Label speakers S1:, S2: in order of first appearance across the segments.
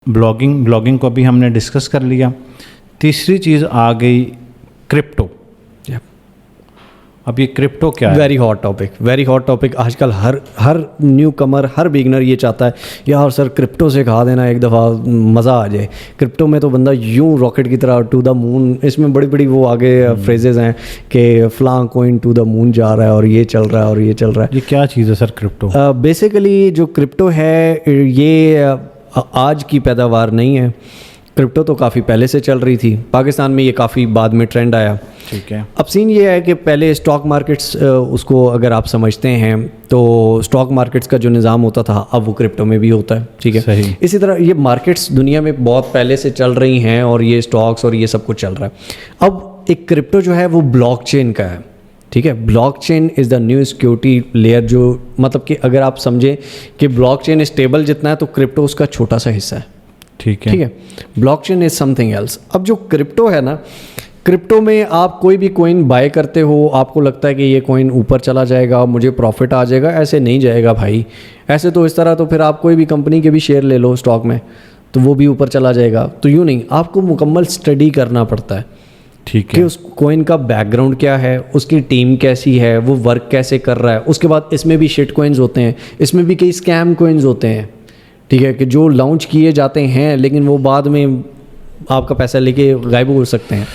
S1: Blogging को भी हमने डिस्कस कर लिया। तीसरी चीज़ आ गई क्रिप्टो। अब ये क्रिप्टो क्या है?
S2: Very hot topic. आजकल हर न्यू कमर, हर बिगनर ये चाहता है यार सर क्रिप्टो सिखा देना, एक दफ़ा मज़ा आ जाए। क्रिप्टो में तो बंदा यूं रॉकेट की तरह टू द मून, इसमें बड़ी बड़ी वो आगे फ्रेजेस हैं कि फ़लाँ कॉइन टू द मून जा रहा है और ये चल रहा है और ये चल रहा है।
S1: ये क्या चीज़ है सर क्रिप्टो?
S2: बेसिकली जो क्रिप्टो है ये आज की पैदावार नहीं है। क्रिप्टो तो काफ़ी पहले से चल रही थी, पाकिस्तान में ये काफ़ी बाद में ट्रेंड आया।
S1: ठीक है।
S2: अब सीन ये है कि पहले स्टॉक मार्केट्स, उसको अगर आप समझते हैं तो स्टॉक मार्केट्स का जो निज़ाम होता था अब वो क्रिप्टो में भी होता है। ठीक है,
S1: सही।
S2: इसी तरह ये मार्केट्स दुनिया में बहुत पहले से चल रही हैं और ये स्टॉक्स और ये सब कुछ चल रहा है। अब एक क्रिप्टो जो है वो ब्लॉकचेन का है। ठीक है, blockchain is the new security layer, जो मतलब कि अगर आप समझें कि ब्लॉकचेन स्टेबल जितना है तो क्रिप्टो उसका छोटा सा हिस्सा है।
S1: ठीक है,
S2: ठीक है, ब्लॉकचेन इज समथिंग एल्स। अब जो क्रिप्टो है ना, क्रिप्टो में आप कोई भी कॉइन बाय करते हो, आपको लगता है कि ये कॉइन ऊपर चला जाएगा, मुझे प्रॉफिट आ जाएगा। ऐसे नहीं जाएगा भाई। ऐसे तो इस तरह तो फिर आप कोई भी कंपनी के भी शेयर ले लो स्टॉक में तो वो भी ऊपर चला जाएगा। तो यूँ नहीं, आपको मुकम्मल स्टडी करना पड़ता है।
S1: ठीक है,
S2: कि उस कॉइन का बैकग्राउंड क्या है, उसकी टीम कैसी है, वो वर्क कैसे कर रहा है। उसके बाद इसमें भी शिट कॉइन्स होते हैं, इसमें भी कई स्कैम कॉइन्स होते हैं। ठीक है, कि जो लॉन्च किए जाते हैं लेकिन वो बाद में आपका पैसा लेके गायब हो सकते हैं।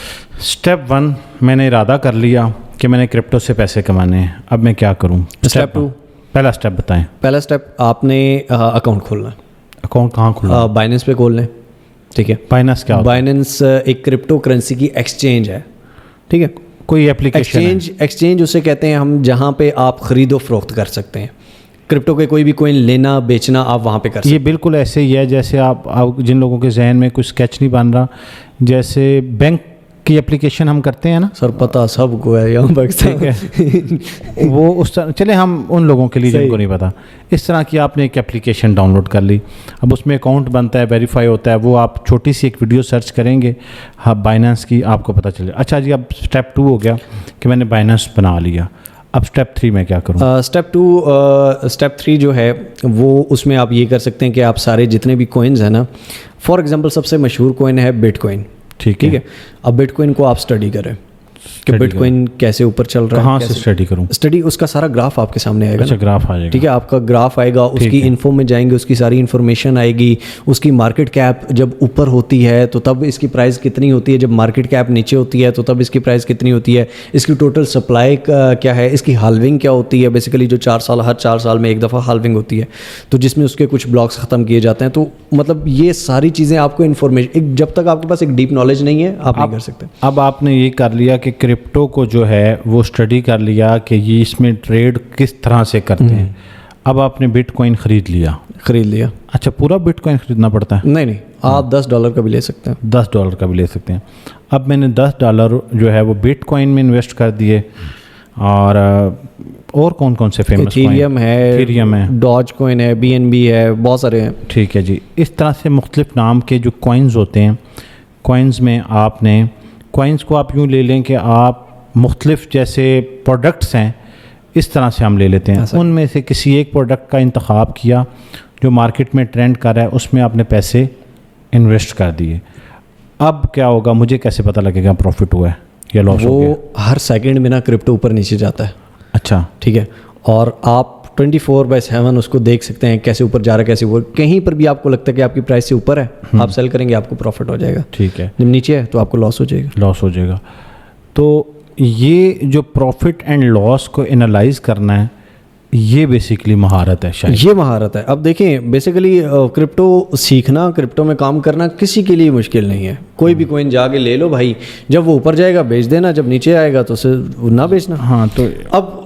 S1: स्टेप 1 मैंने इरादा कर लिया कि मैंने क्रिप्टो से पैसे कमाने हैं, अब मैं क्या करूं?
S2: स्टेप 2,
S1: पहला स्टेप बताएं।
S2: पहला स्टेप आपने अकाउंट खोलना है।
S1: अकाउंट कहाँ खोलना?
S2: बाइनेंस पे खोल लें। ठीक है,
S1: बाइनेंस क्या होता है?
S2: बाइनेंस एक क्रिप्टो करेंसी की एक्सचेंज है। ठीक है,
S1: कोई एप्लीकेशन?
S2: एक्सचेंज उसे कहते हैं हम जहाँ पे आप ख़रीदो फरोख्त कर सकते हैं। क्रिप्टो के कोई भी कॉइन लेना बेचना आप वहाँ पे कर सकते हैं।
S1: ये बिल्कुल ऐसे ही है जैसे आप जिन लोगों के जहन में कुछ स्केच नहीं बन रहा, जैसे बैंक की एप्लीकेशन हम करते हैं ना
S2: सर, पता सबको है यहाँ पर। ठीक
S1: है वो उस तरह, चले हम उन लोगों के लिए जिनको नहीं पता, इस तरह की आपने एक एप्लीकेशन डाउनलोड कर ली। अब उसमें अकाउंट बनता है, वेरीफाई होता है, वो आप छोटी सी एक वीडियो सर्च करेंगे हाँ बाइनेंस की, आपको पता चले। अच्छा जी, अब स्टेप 2 हो गया कि मैंने बाइनेंस बना लिया। अब स्टेप 3 में क्या करूँ?
S2: स्टेप 3 जो है वो उसमें आप ये कर सकते हैं कि आप सारे जितने भी कॉइन्स हैं ना, फॉर एग्जांपल सबसे मशहूर कॉइन है बिटकॉइन। ठीक है, अब बिटकॉइन को आप स्टडी करें कि बिटकॉइन कैसे ऊपर चल रहा है।
S1: कहाँ से स्टडी करूँ?
S2: स्टडी उसका सारा ग्राफ आपके सामने आएगा।
S1: अच्छा, ग्राफ आ जाएगा।
S2: ठीक है, आपका ग्राफ आएगा, उसकी इन्फो में जाएंगे, उसकी सारी इन्फॉर्मेशन आएगी। उसकी मार्केट कैप जब ऊपर होती है तो तब इसकी प्राइस कितनी होती है, जब मार्केट कैप नीचे होती है तो तब इसकी प्राइस कितनी होती है, इसकी टोटल सप्लाई क्या है, इसकी हाल्विंग क्या होती है। बेसिकली जो हर 4 साल में एक दफ़ा हाल्विंग होती है, तो जिसमें उसके कुछ ब्लॉक्स ख़त्म किए जाते हैं। तो मतलब ये सारी चीज़ें आपको इन्फॉर्मेशन, जब तक आपके पास एक डीप नॉलेज नहीं है आप नहीं कर सकते।
S1: अब आपने ये कर लिया कि क्रिप्टो को जो है वो स्टडी कर लिया कि ये इसमें ट्रेड किस तरह से करते हैं। अब आपने बिटकॉइन खरीद लिया। अच्छा, पूरा बिटकॉइन खरीदना पड़ता है?
S2: नहीं, आप $10 का भी ले सकते हैं।
S1: $10 का भी ले सकते हैं। अब मैंने $10 जो है वो बिटकॉइन में इन्वेस्ट कर दिए। और कौन कौन से फेमस?
S2: इथेरियम है, डॉज कॉइन है, BNB है, बहुत सारे हैं।
S1: ठीक है जी, इस तरह से मुख्तलिफ नाम के जो कॉइन्स होते हैं, कॉइन्स में आपने कॉइन्स को आप यूँ ले लें कि आप मुख्तलिफ जैसे प्रोडक्ट्स हैं इस तरह से हम ले लेते हैं, उनमें से किसी एक प्रोडक्ट का इंतखाब किया जो मार्केट में ट्रेंड कर रहा है, उसमें आपने पैसे इन्वेस्ट कर दिए। अब क्या होगा, मुझे कैसे पता लगेगा प्रॉफिट हुआ है या लॉस हो गया?
S2: वो हर सेकंड में ना क्रिप्टो ऊपर नीचे जाता है।
S1: अच्छा,
S2: ठीक है, और आप 24/7 उसको देख सकते हैं कैसे ऊपर जा रहा है, कैसे ऊपर। कहीं पर भी आपको लगता है कि आपकी प्राइस से ऊपर है, आप सेल करेंगे, आपको प्रॉफिट हो जाएगा।
S1: ठीक है,
S2: जब नीचे है तो आपको लॉस हो जाएगा।
S1: तो ये जो प्रॉफिट एंड लॉस को एनालाइज करना है, ये बेसिकली महारत है शायद।
S2: ये महारत है। अब देखें, बेसिकली क्रिप्टो सीखना, क्रिप्टो में काम करना किसी के लिए मुश्किल नहीं है। कोई भी कॉइन जाके ले लो भाई, जब वो ऊपर जाएगा बेच देना, जब नीचे आएगा तो उसे ना बेचना।
S1: हाँ, तो
S2: अब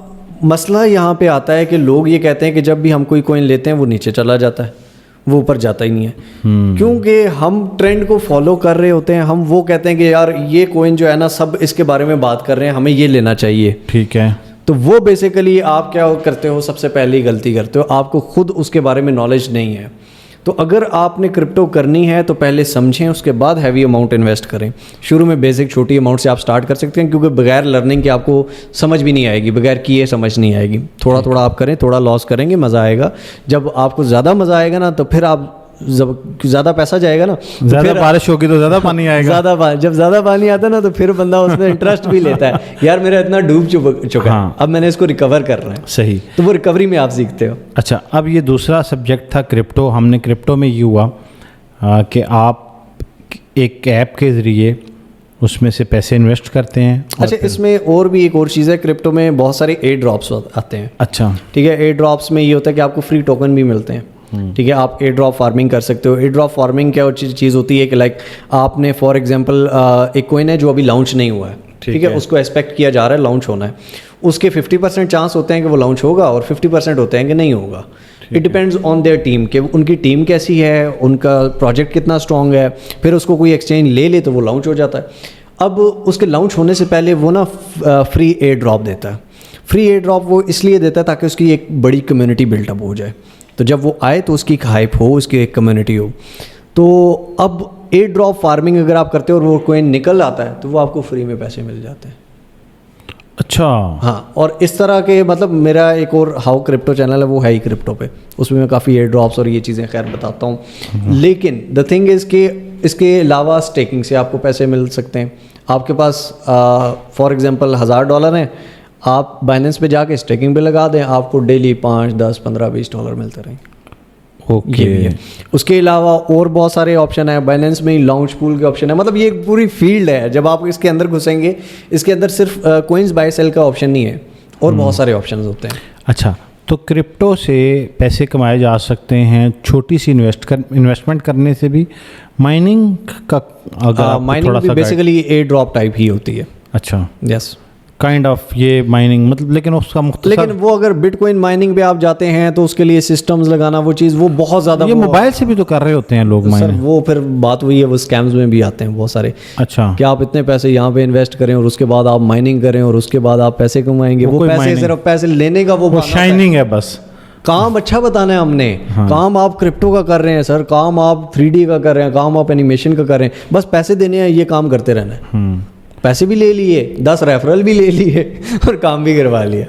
S2: मसला यहाँ पे आता है कि लोग ये कहते हैं कि जब भी हम कोई कॉइन लेते हैं वो नीचे चला जाता है, वो ऊपर जाता ही नहीं है। क्योंकि हम ट्रेंड को फॉलो कर रहे होते हैं। हम वो कहते हैं कि यार ये कॉइन जो है ना, सब इसके बारे में बात कर रहे हैं, हमें ये लेना चाहिए।
S1: ठीक है,
S2: तो वो बेसिकली आप क्या करते हो, सबसे पहली गलती करते हो, आपको खुद उसके बारे में नॉलेज नहीं है। तो अगर आपने क्रिप्टो करनी है तो पहले समझें, उसके बाद हैवी अमाउंट इन्वेस्ट करें। शुरू में बेसिक छोटी अमाउंट से आप स्टार्ट कर सकते हैं, क्योंकि बगैर लर्निंग के आपको समझ भी नहीं आएगी, बगैर किए समझ नहीं आएगी। थोड़ा थोड़ा आप करें, थोड़ा लॉस करेंगे, मज़ा आएगा। जब आपको ज़्यादा मज़ा आएगा ना, तो फिर आप जब ज़्यादा पैसा जाएगा ना तो
S1: ज़्यादा
S2: फिर
S1: बारिश होगी तो ज़्यादा पानी आएगा।
S2: जब ज़्यादा पानी आता है ना तो फिर बंदा उसमें इंटरेस्ट भी लेता है, यार मेरा इतना डूब चुका
S1: हाँ।
S2: है, अब मैंने इसको रिकवर करना है।
S1: सही।
S2: तो वो रिकवरी में आप सीखते हो।
S1: अच्छा, अब ये दूसरा सब्जेक्ट था क्रिप्टो। हमने क्रिप्टो में ये हुआ कि आप एक ऐप के ज़रिए उसमें से पैसे इन्वेस्ट करते हैं।
S2: अच्छा, इसमें और भी एक और चीज़ है, क्रिप्टो में बहुत सारे एयर ड्रॉप्स आते हैं।
S1: अच्छा,
S2: ठीक है, एयर ड्रॉप्स में ये होता है कि आपको फ्री टोकन भी मिलते हैं। ठीक है, आप एयर ड्रॉप फार्मिंग कर सकते हो। एयर ड्रॉप फार्मिंग क्या चीज़ होती है कि लाइक आपने फॉर एग्जांपल एक कोइन है जो अभी लॉन्च नहीं हुआ है, ठीक है, उसको एक्सपेक्ट किया जा रहा है लॉन्च होना है, उसके 50% चांस होते हैं कि वो लॉन्च होगा और 50% होते हैं कि नहीं होगा। It depends on their team कि उनकी टीम कैसी है, उनका प्रोजेक्ट कितना स्ट्रॉन्ग है, फिर उसको कोई एक्सचेंज ले ले तो वो लॉन्च हो जाता है। अब उसके लॉन्च होने से पहले वो ना फ्री एयर ड्रॉप देता है। फ्री एयर ड्रॉप वो इसलिए देता है ताकि उसकी एक बड़ी कम्युनिटी बिल्टअप हो जाए, तो जब वो आए तो उसकी एक हाइप हो, उसकी एक कम्युनिटी हो। तो अब एयर ड्रॉप फार्मिंग अगर आप करते हो और वो कोइन निकल आता है तो वो आपको फ्री में पैसे मिल जाते हैं।
S1: अच्छा,
S2: हाँ, और इस तरह के मतलब मेरा एक और हाउ क्रिप्टो चैनल है, वो है ही क्रिप्टो पे, उसमें मैं काफ़ी एयर ड्रॉप्स और ये चीज़ें खैर बताता हूँ। लेकिन द थिंग इज़ कि इसके अलावा स्टेकिंग से आपको पैसे मिल सकते हैं। आपके पास फॉर एग्जांपल $1000 हैं, आप बाइनेंस पे जाके स्टेकिंग पे लगा दें, आपको डेली 5, 10, 15, $20 मिलते रहेंगे।
S1: ओके।
S2: ये भी है। उसके अलावा और बहुत सारे ऑप्शन है, बाइनेंस में ही लॉन्च पूल के ऑप्शन है, मतलब ये एक पूरी फील्ड है। जब आप इसके अंदर घुसेंगे, इसके अंदर सिर्फ कोइंस बाय सेल का ऑप्शन नहीं है और बहुत सारे ऑप्शन होते हैं।
S1: अच्छा, तो क्रिप्टो से पैसे कमाए जा सकते हैं छोटी सी इन्वेस्टमेंट करने से भी। माइनिंग का अगर आप
S2: माइनिंग भी बेसिकली एयर ड्रॉप टाइप ही होती है।
S1: अच्छा,
S2: यस,
S1: काइंड ऑफ ये माइनिंग मतलब, लेकिन उसका
S2: लेकिन वो अगर बिटकॉइन माइनिंग पे आप जाते हैं तो उसके लिए सिस्टम्स लगाना, वो चीज़ वो बहुत ज़्यादा,
S1: ये मोबाइल से भी तो कर रहे होते हैं लोग
S2: सर,
S1: माइनिंग।
S2: वो फिर बात हुई है, वो स्कैम्स में भी आते हैं बहुत सारे।
S1: अच्छा,
S2: कि आप इतने पैसे यहाँ पे इन्वेस्ट करें और उसके बाद आप माइनिंग करें और उसके बाद आप पैसे कमाएंगे। वो पैसे सिर्फ पैसे लेने का वो
S1: शाइनिंग है बस।
S2: काम अच्छा बताना है हमने। हाँ। काम आप क्रिप्टो का कर रहे हैं सर, काम आप 3D का कर रहे हैं, काम आप एनिमेशन का कर रहे हैं, बस पैसे देने हैं, ये काम करते रहना है। पैसे भी ले लिए, 10 रेफरल भी ले लिए और काम भी करवा लिया।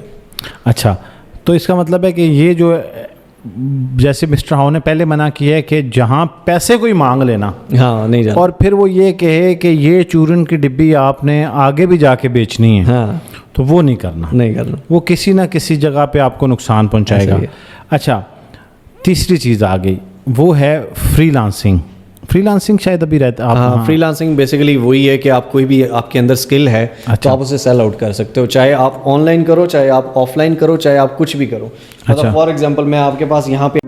S1: अच्छा, तो इसका मतलब है कि ये जो जैसे मिस्टर हाउ ने पहले मना किया है कि जहाँ पैसे कोई मांग लेना,
S2: हाँ, नहीं जाना,
S1: और फिर वो ये कहे कि ये चूरन की डिब्बी आपने आगे भी जाके बेचनी है, हाँ, तो वो नहीं करना। वो किसी ना किसी जगह पे आपको नुकसान पहुंचाएगा। अच्छा, तीसरी चीज़ आ गई, वो है फ्रीलांसिंग। फ्रीलांसिंग शायद अभी रहता है।
S2: हाँ, फ्रीलांसिंग बेसिकली वही है कि आप कोई भी आपके अंदर स्किल है, अच्छा, तो आप उसे सेल आउट कर सकते हो, चाहे आप ऑनलाइन करो, चाहे आप ऑफलाइन करो, चाहे आप कुछ भी करो। मतलब फॉर एग्जांपल मैं आपके पास यहाँ पे